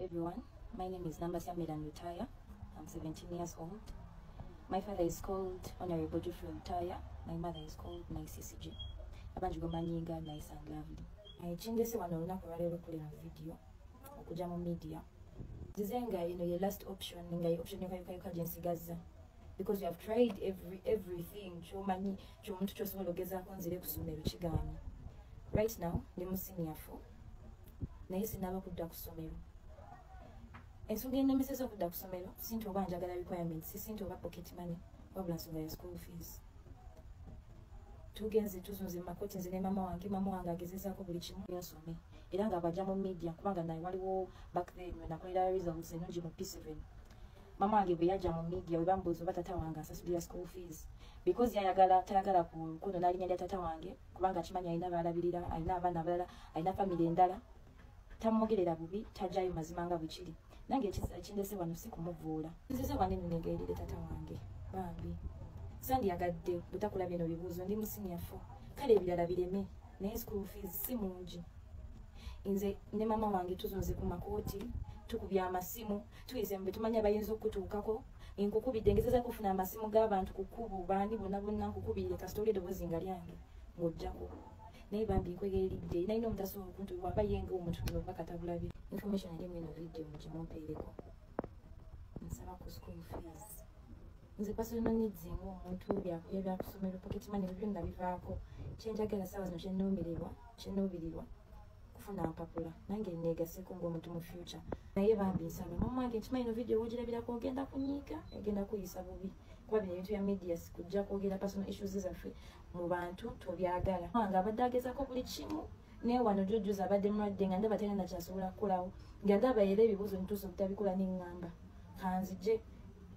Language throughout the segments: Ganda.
everyone. My name is Nambasya Medan Lutaya. I'm 17 years old. My father is called Honorable Geoffrey Lutaya. My mother is called Naisisiji. Abanjugo Manyinga, nice and lovely. Chindese wano lunaku lwaleero kulina video okuja mu media. Zizenga, your last option, nga option yokayuka jensigaza. Because you have tried everything. Chomanyi, chomuntu chosobola ogezaako nzire ku ssomero kigaanyi. Right now, ndi mu senior 4. Naye sinaba kudda ku ssomero. Ensonga ennemeseza okudda ku ssomero sinti oba njagala requirements, sinti oba pocket money, wabula nsonga ya school fees. Tugenze tuzunze makoti nze ne mama wange agezezaako buli kimu yasome. Era nga bw'ajja mu media kubanga naye waliwo back then nakolera results ennungi mu P7. Mama wange bwe yajja mu media we bambuuza oba tata wange asasulira school fees. Because tayagala kuno n'alinnya lya tata wange kubanga akimanyi alina baalabirira, alina abaana abalala, alina family endala. Tamwogerera bubi, tajjayo mazima nga bwe kiri. Nange ekindese wano si kumuvuula. Nzize wano nenegayirire tata wange. Bambi. Sandiyagadde butakula bino bibuuzo ndi mu senior 4. Kale ebirala bireme naye school fees si mungi. Nze ne mama wange tuzunze ku makooti, tukubya amasimu, tuyize mbe tumanya bayinza okutuukako. Nkukubidde ngezeza kufuna amasimu g'abantu ku kkubo bandi bonna nkukubirire kasita olidde eddoboozi nga lyange ng'ojjako. Naye bambi nkwegayiridde nalina omutasobola okuntu waba yenga omuntu oba katabulabye. Information eri mu eno video mugimumpeereko. Nsaba ku school fees. Nze personal needs ng'omuntu byakusomera pocket money byonna bivaako. Kyenjagala ssaawa zino kyennuubirirwa kufuna mpapula nange neegaseeko ng'omuntu mu future. Naye bambi nsaba mama wange nkimanyi ino video wogirabirako ogenda kunyiiga egenda kuyisa bubi kuba bino ebintu bya media sikujja kwogera personal issues zaffe mu bantu tobyagala. Wange abadde agezaako buli kimu naye wano jjojjuza abadde mulwadde nga ndaba talina kyasobola kukolawo nga ndaba era ebibuuzo nituusa obutabikola n'eŋŋamba kanzije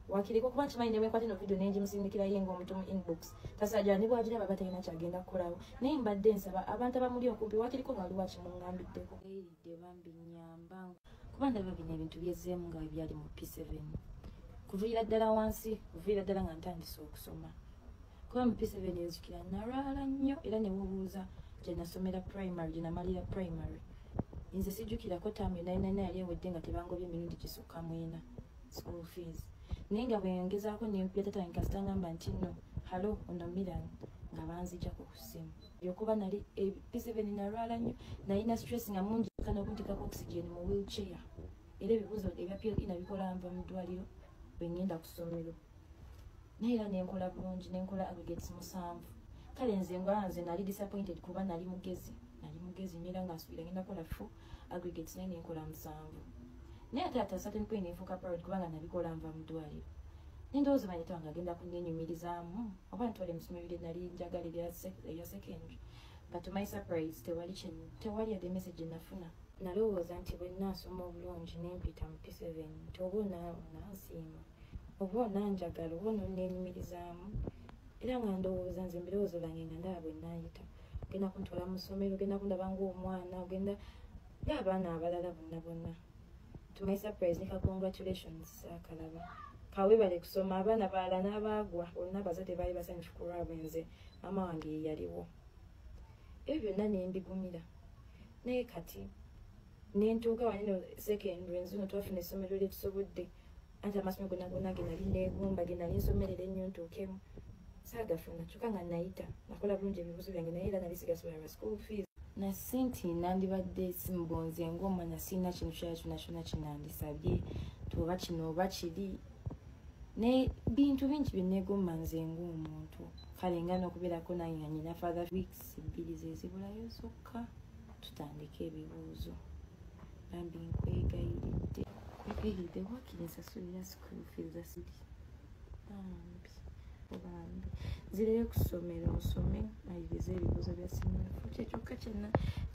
wakiriko kuba nkimanyi ne bwenkwata ino video nengimusindikira ye ng'omuntu mu inbox tasajja ne bw'agiraba aba talina kyagenda kukolawo naye mbadde nsaba abantu abamuli okumpi wakiriko ng'aliwo kimuŋŋambiddeko. Eyiridde bambi nnyamba kuba ndaba bino ebintu byezzeemu nga byali mu P7 kuviira ddala wansi kuviira ddala nga ntandise okusoma kuba mu P7 enzukira nalwala nnyo era ne bubuuza gye nasomera primary gye namalira primary nze sijjukirako taamu yonayinayina yali ewedde nga tebangobye emirundi gisukka 4 school fees naye nga bwe ngezaako nempya tata wange kasita ngamba nti nno halo ono Miran nga banzijjako ku ssimu yokuba nali P7 nalwala nnyo nalina stress nga mungi kana okuntikako oxygen mu wheelchair era ebibuuzo ebya PLE nabikola nva mu ddwaliro bwe ngenda ku ssomero naye era nenkola bulungi nenkola aggregates 7. Kale nze nali disappointed kuba nali mugezi nera nga nsubira ngenda kola 4 aggregates naye nenkola 7 naye ate at a certain point nenfuuka proud kubanga nabikola nva mu ddwaliro nendowooza banye tawanga agenda kunnenyumirizaamu oba ntwale mu ssomero lye nali njagala erya secondary but to my surprise tewali yadde message nafuna. Nalowooza nti bwe nnaasoma obulungi nempita mu P7 nti oba onansiima oba onanjagala oba ononnenyumirizaamu era nga ndowooza nze mbirowoozo lange nga ndaba bwe nnaayita ogenda kuntwala mu ssomero ogenda kundaba ng'omwana ogenda ng'abaana abalala bonna. To my surprise nika congratulations akalaba kawebale kusoma abaana balala n'abaagwa olina abazadde baali basanyufu ku lwabwe nze mama wange yaliwo ebyo byonna nembigumira naye kati nentuuka wanino secondary nzino twafuna essomero lyetusobodde anti amasomero gonna ge nali neegomba ge nali nsomerera ennyo ntuukemu saagafuna kyokka nga nayita nakola bulungi ebibuuzo byange naye era nali sigasobola lwa school fees na senti nandibadde simbonze ng'omwana sirina kintu kyona kinandisabye tuoba kino oba kiri ne bintu bingi byenneegomba nze ng'omuntu kale nga n'okubeerako nange nga nyina father weeks 2 zezibulayo zokka tutandike ebibuuzo bambi nkwegayiridde wakiri nsasulira school fees asiri bambi nzirire ku ssomero nsome malirize ebibuuzo bya sinifu kyekyokka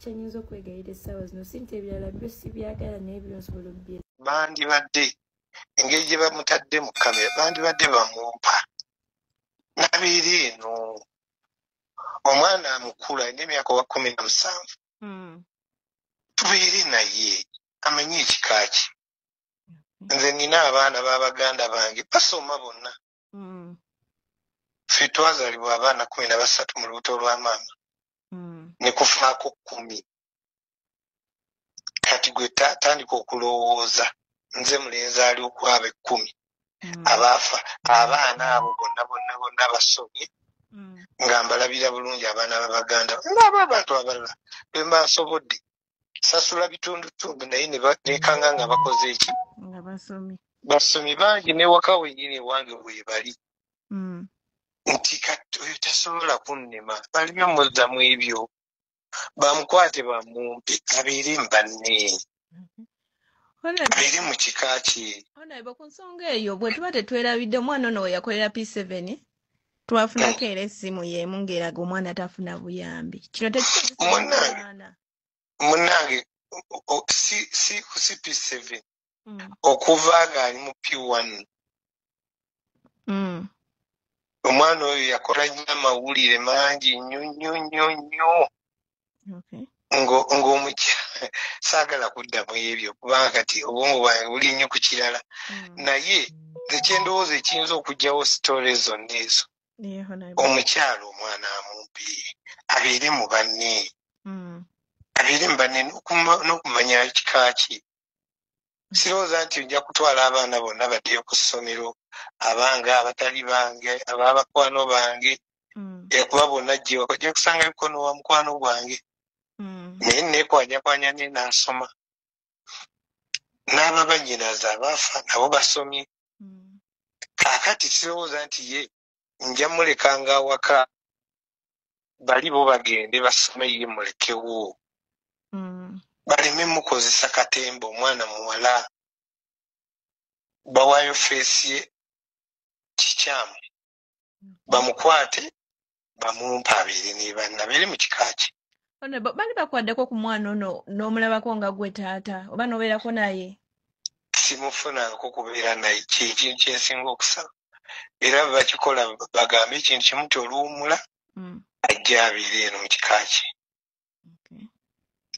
kyenyinza okwegayirira essaawa zino sinti ebirala byo sibyagala naye byo nsobola obbye bandibadde engeri gye bamutadde mu kamera bandibadde bamumpa nabiiri eno omwana mukulu alina emyaka wa 17 tubeere naye amanye ekika kye nze nina abaana b'abaganda bange basoma bonna ffe twazaalibwa abaana 13 mu lubuto lwa maama ne kufaako 10 kati gwe tandika okulowooza nze mulenzi ali okwaba 10 abaafa abaana abo bonna basomye nga mbalabira bulungi abaana b'Abaganda ng'abo abantu abalala be mbasobodde sasula bitundutundu naye nekanga nga bakoze eki nga basomi bangi newaka wenyini ewange bwebali nti kati oyo tasobola kunnema balime muzzamu ebyo bamukwate bamumpe abeere mbanne abeere mu kika kye. Honorable, ku nsonga eyo bwe tuba tetwerabidde omwana ono we yakolera P7 twafunako era essimu y'emu ng'eraga omwana tafuna buyambi kino tekikozesa munnange si P7 okuva ng'ali mu P1 omwana oyo yakola nnyo amawulire mangi nnyo ng'omukyala saagala kuddamu ebyo kubanga kati obwongo bwange buli nnyo ku kirala naye ekyendowooza ekiyinza okugyawo sitole zonna ezo omukyala omwana amumpe abeere mu banne n'okumanya kika kye. Sirowooza nti ojja kutwala abaana bonna baddeyo ku ssomero abange abatali bange ab'abakwano bange kuba bonna gye ojja kusanga bikono wa mukwano gwange naye neekwanyakwanya ne naasoma n'ababanyinaza abaafa nabo basomye. Kaakati sirowooza nti ye nja mulekanga awaka bali bo bagende basome ye mulekewo baleme mukozesa katemba omwana muwala bawaayo feesi ye kikyamu bamukwate bamumpa abeere ne banna abeere mu kika kye. Bali bakwaddeko ku mwana ono n'omulabako nga gwe taata oba n'obeerako naye? Simufunangako kubeera naye kyekintu kyensinga okusaba era bakikola bagambe ekintu kimu ti oluwumula ajja abeere eno mu kika kye.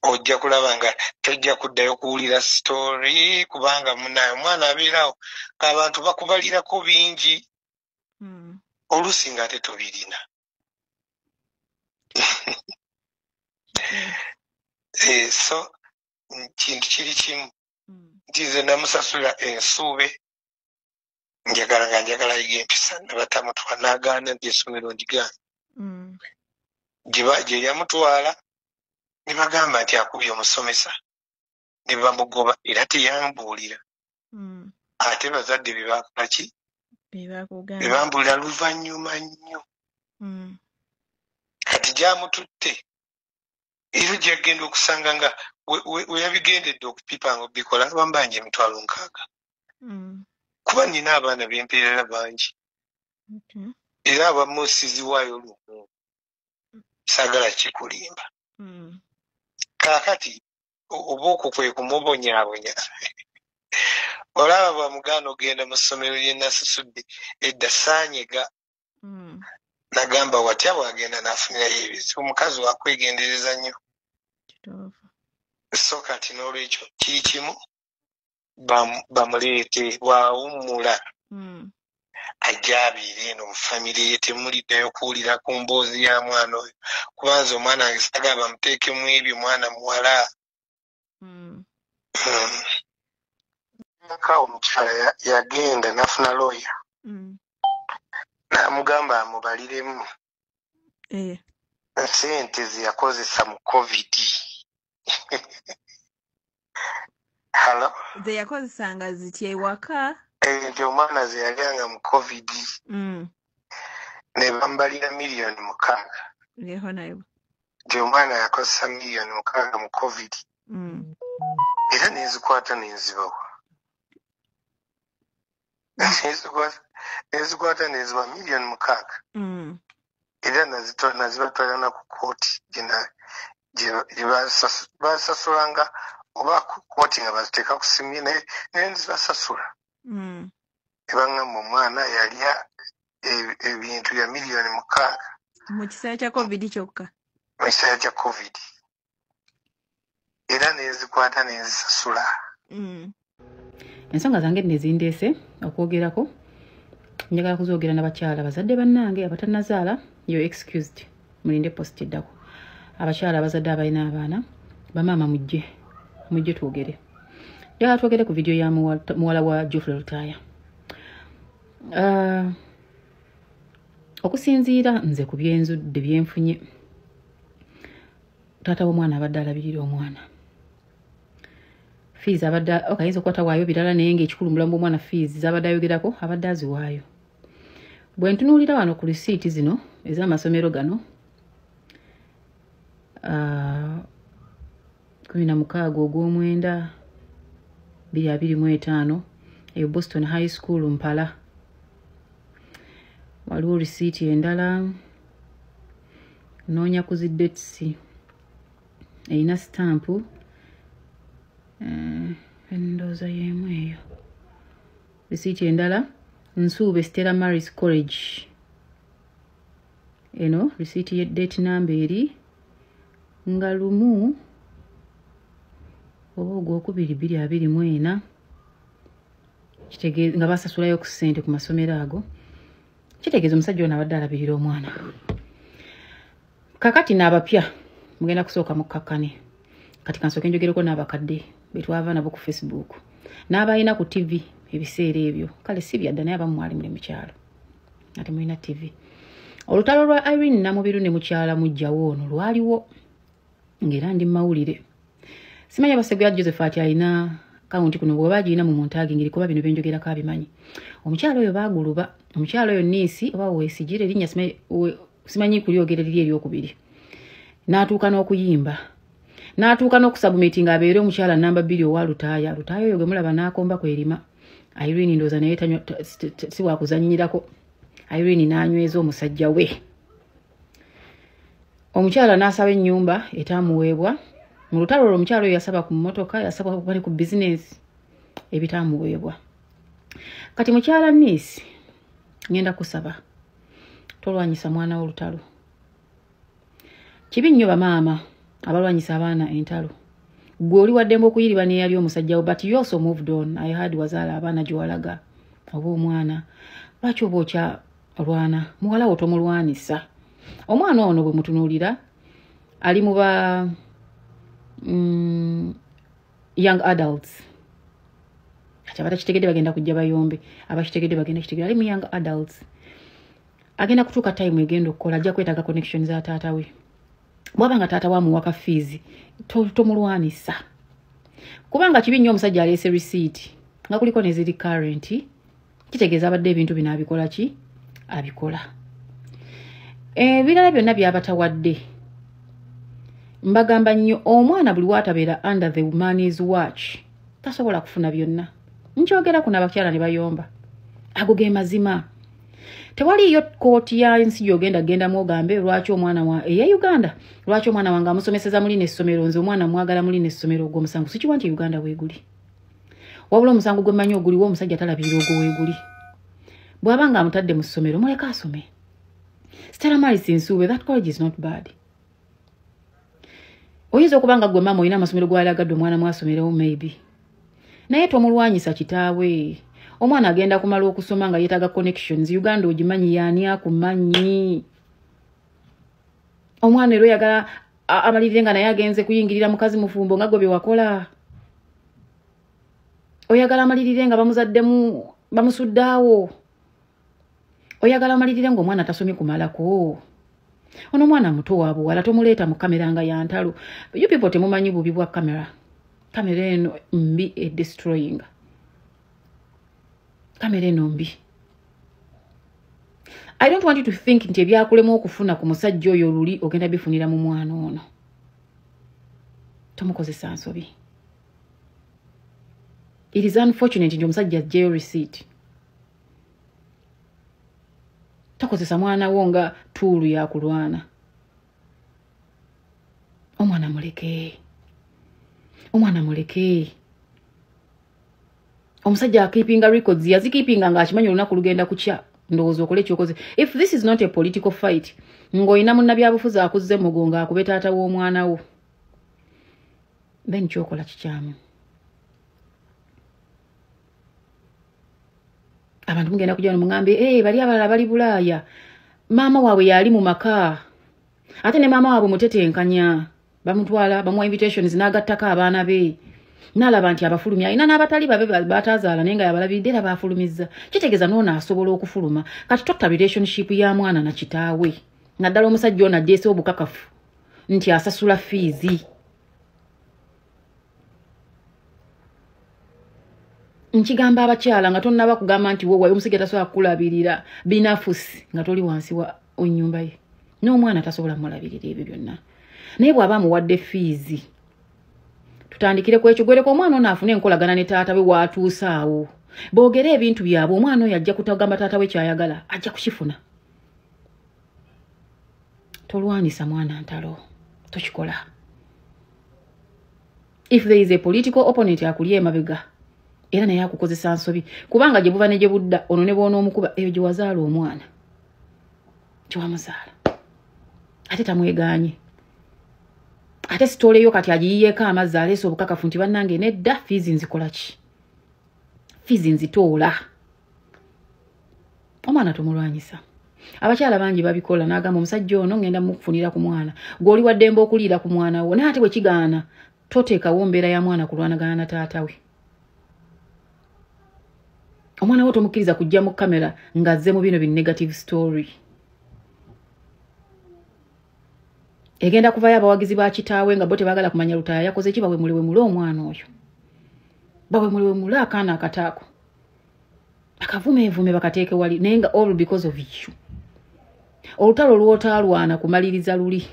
Ojja kulaba nga tojja kuddayo kuwulira sitori kubanga munaye omwana abeerawo ng'abantu bakubalirako bingi oluusi nga ate tobirina. So kintu kiri kimu nti nze namusasula ensuube njagala yiga empisa nabatamutwala n'agaana nti essomero ndigaana gye yamutwala ne bagamba nti akubye omusomesa ne bamugoba era teyambuulira ate bazadde be bakola ki be bambuulira luvannyuma nnyo kati gyamututte era gyagenda okusanga nga we yabigendedde okupipa nga obikola bambanja 60,000 kuba nina abaana b'empeerera bangi era abamu siziwaayo lumu saagala kikulimba. Kaakati oba okwo kwe kumubonyaabonya olaba bwamugaana ogenda mu ssomero lye nasusudde edda saanyega nagamba watya bwagenda n'afunirayo ebizibu omukazi wakwegendereza nnyo. So kati n'olwekyo kiri kimu bamuleete bwawummula ajja abeere eno mu famire ye temuliddayo kuwulira ku mboozi ya mwana oyo kubanza omwana wange saagala bamuteekemu ebyo mwana muwala. Akawo omukyala yagenda n'afuna looya n'amugamba amubaliremu sente ze yakozesa mu COVID. Hello? Ze yakozesanga zitya ewaka? Nti omwana ze yalyanga mu COVID ne bambalira miliyoni 6. Nti omwana yakozesa miliyoni 6 mu COVID era nezikwata nenzibawa nezikwata neziba miliyoni 6 era nazibatwalana ku kooti gye basasulanga oba kooti nga baziteeka ku simu naye nzibasasula ebangamba omwana yalya ebintu bya miliyoni 6 mu kiseera kya COVID kyokka mu kiseera kya COVID era nezikwata nezisasula. Ensonga zange nezindeese okwogerako njagala kuzoogera n'abakyala bazadde bannange abatannazaala yo excused mulinde post eddako abakyala abazadde abalina abaana bamaama mujje mujje twogere. Njagala twogere ku video ya muwala wa Geoffrey Lutaya. Okusinziira nze ku byenzudde byenfunye, taata w'omwana abadde alabirira omwana. Fees abadde okayinza okukwata waayo birala naye ng'ekikulu mulamu bw'omwana fees z'abadde ayogerako abadde aziwaayo. Bwe ntunuulira wano ku risiiti zino ez'amasomero gano 16 ogw'omwenda 2025 eyo Boston High School Mpala. Waliwo risiiti endala noonya ku zi dates eyina stampu endowooza y'emu eyo. Risiiti endala Nsuube Stella Maris College. Eno risiiti date number eri nga 1 oba ogwokubiri 2024 kitegeeza nga basasulayo ku ssente ku masomero ago. Kitegeeza omusajja ono abadde alabirira omwana. Kakati n'abapya mugenda kusooka mu kakkane. Kati kansooke njogereko n'abakadde betwava nabo ku Facebook n'abayina ku TV ebiseera ebyo. Kale si byadda naye abamu mwali muli mu kyalo ate mulina TV. Olutalo lwa Irene Namubiru ne mukyala mujjawo ono lwaliwo ng'era ndi mawulire. Simanyi abasegwa Josephat alina kaunti kuno bw'oba agirina mu Montague ngiri kuba bino byenjogerako abimanyi. Omukyalo oyo baaguluba. Omukyalo oyo niisi oba weesigire erinnya simanyi kulyogera liri eryokubiri. N'atuuka n'okuyimba. N'atuuka n'okusabumitinga abeere omukyala namba 2 owa Lutaya. Lutaya oyo gwe mulaba n'akomba kwerima. Irene ndooza naye si wakuzannyirako. Irene n'anyweza omusajja we. Omukyala n'asaba ennyumba etaamuweebwa. Mu lutalo olwo omukyala oyo yasaba ku mmotoka, yasaba kuba ne ku bizinesi ebitaamuweebwa. Kati mukyala niisi ngenda kusaba tolwanyisa mwana w'olutalo. Kibi nnyo bamaama abalwanyisa abaana entalo. Gwe oli waddembe okuyiriba n'eyali omusajja wo, but you also moved on. I heard wazaala abaana gy'owalaga oba omwana. Lwaki oba okyalwana? Muwala wo tomulwanisa. Omwana ono bwe mutunuulira ali mu ba young adults. Kati abatakitegedde bagenda kujja bayombe. Abakitegedde bagenda kitegedde. Ali mu young adults. Agenda kutuuka time egenda okukola ajja kwetaaga connection za taata we. Bw'abanga taata wamuwaka fees tomulwanisa. Kubanga kibi nnyo omusajja aleese receipt nga kuliko ne ziri current kitegeeza abadde ebintu bino abikola ki? Abikola. Ebirala byonna byabatawadde. Mbagamba nnyo omwana buli watabeera under the man's watch tasobola kufuna byonna. Nkyogera ku n'abakyala ne bayomba. Ago ge mazima. Tewaliyo kooti ya nsi genda mugambe lwaki omwana wa eya Uganda lwaki omwana wange amusomeseza muli n'essomero nze omwana mwagala muli n'essomero ogwo omusango sikiwa nti Uganda weeguli. Wabula omusango gwe mmanyi oguliwo omusajja talabirira ogwo weeguli. Bw'abanga amutadde mu ssomero muleka asome. Stella Maris Nsuube, that college is not bad. Oyinza okubanga gwe mama olina amasomero gw'alagadde omwana mwasomerewo maybe. Naye tomulwanyisa kitaawe. Omwana agenda kumala okusoma nga yeetaaga connections. Uganda ogimanyi yaani akumanyi. Omwana ero yagala amalirire nga naye agenze kuyingirira mukazi mufumbo nga gwe bye wakola. Oyagala amalirire nga bamuzaddemu bamusuddaawo. Oyagala amalirire nga omwana tasomye kumalako. Ono mwana muto wa buwala tomuleeta mu kamera nga ya ntalo. You people temumanyi bubi bwa kamera. Kamera eno mbi destroying. Kamera eno mbi. I don't want you to think nti ebyakulema okufuna ku musajja oyo luli ogenda bifunira mu mwana ono. Tomukozesa nsobi. It is unfortunate nti omusajja ajjayo receipt. Tokozesa mwana wo nga tuulu ya kulwana. Omwana muleke. Omwana muleke. Omusajja akeepinga records yazikeepinga nga akimanyi olunaku lugenda kukya ndowooza okole kyokoze. If this is not a political fight ng'olina munnabyabufuzi akuzze mugongo akube taata w'omwana wo then kyokola kikyamu. Abantu mugenda kujja mugambe bali abalala bali Bulaaya. Maama waabwe yali mu maka. Ate ne maama waabwe mutetenkanya. Bamutwala bamuwa invitations n'agattako abaana be. Nalaba nti abafulumya ina n'abatali babe batazaala nenga yabalabidde era bafulumizza. Kitegeeza n'ono asobola okufuluma. Kati totta relationship ya mwana na kitaawe. Naddala omusajja ono ajeese obukakafu nti asasula fees. Nkigamba abakyala nga tonnaba kugamba nti wowe omusajja tasobola kulabirira binafusi nga toli wansi wa onyumba ye. N'omwana tasobola mulabirira ebyo byonna. Naye bw'aba muwadde fees. Tutandikire ku ekyo gwereko omwana ono afune enkolagana ne taata we watuusaawo. Boogere ebintu byabwe omwana oyo ajja kutagamba taata we kyayagala ajja kukifuna. Tolwanisa mwana ntalo. Tochikola. If there is a political opponent akulye emabega era naye akukozesa nsobi kubanga gye buva ne gye budda ono ne boona omukuba eyo gye wazaala omwana. Kiwamuzaala. Ate tamweganye. Ate sitole yo kati agiyiyeeko amazzi aleese obukakafu nti bannange nedda fees nzikola ki? Fees nzitoola. Omwana tumulwanyisa. Abakyala bangi babikola n'agamba omusajja ono ngenda mukufunira ku mwana. Gw'oli waddembe okuliira ku mwana wo naye ate bwe kigaana toteekawo mbeera ya mwana kulwanagana na taata we. Omwana wo tomukkiriza kujja mu kamera ng'azze mu bino negative story. Egenda kuvayo abawagizi ba kitaawe nga bo tebaagala kumanya lutaaya yakoze ki bawe muliwe mule omwana oyo. Bawe muliwe mule akaana akataako. Akavumeevume bakateeke wali naye nga all because of you. Olutalo lwotaalwana kumaliriza luli.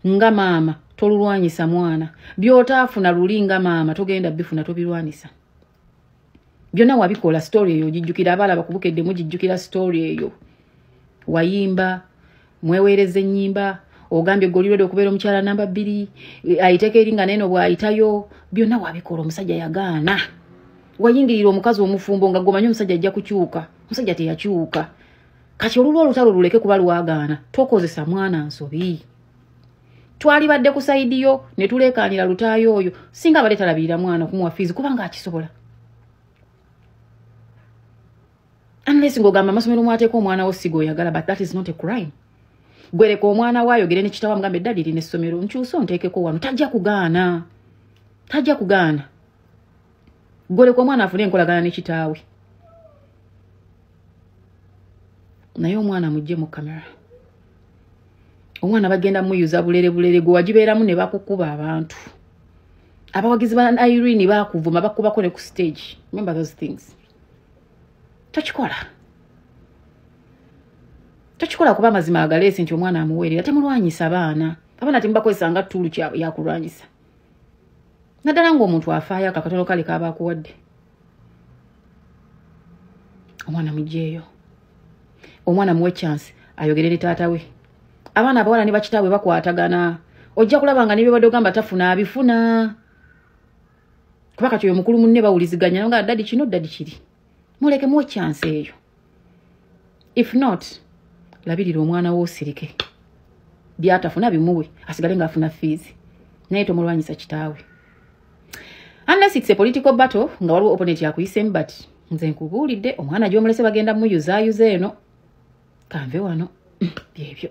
Nga maama tolulwanyisa mwana. Byotaafuna luli nga maama togenda bifuna tobirwanisa. Byonna wabikola story eyo jijjukira abala bakubukedde mujijjukira story eyo. Wayimba mweweereza ennyimba ogambye golirode okubeera omukyala namba 2 ayiteeka eringa neno bw'ayitayo byonna wabikola omusajja yagaana. Wayingirira omukazi omufumbo nga gomanyi omusajja ajja kukyuka. Omusajja teyakyuka. Kati olulwo olutalo luleke kuba lwagaana tokozesa mwana nsobi. Twalibadde ku saidi yo ne tuleekaanira lutaayo oyo singa abadde talabirira mwana kumuwa fees kubanga akisobola. Unless ngogamba amasomero mwateeka omwana wo sigo oyagala, but that is not a crime. Gwereko omwana waayo gere ne kitawa mugambe ddali lina essomero nkyusa onteekeko wano tajja kugaana. Tajja kugaana. Gwereko omwana afune enkolagana ne kitaawe. Naye omwana mujje mu kamera. Omwana bagenda muyuza bulere gwe wagibeeramu ne bakukuba abantu. Abawagizi ba Irene bakuvuma bakubako ne ku stage. Remember those things. Tochikola. Tochikola kuba mazima agalesi nti omwana amuweerera temulwanyisa abaana. Abaana tembakozesa nga ttulu ya kulwanyisa. Naddala ng'omuntu afaayo akakatono kale kaba akuwadde. Omwana mujjeeyo. Omwana muwe chance ayogere ne taata we. Abaana abawala ne bakitaabwe bakwatagana. Ojja kulaba nga ne badogamba tafuna abifuna. Kuba kati oyo mukulu munne bawuliziganya nga dadi kino dadi kiri. Muleke muwe chance eyo. If not, labirira omwana wo osirike. Byatafuna bimuwe asigale nga afuna fees. Naye tomulwanyisa kitaawe. Unless it's a political battle nga waliwo opponent yakuyisemu but nze nkubuulidde omwana gy'omulese bagenda muyuzayuza eno. Kanve wano byebyo.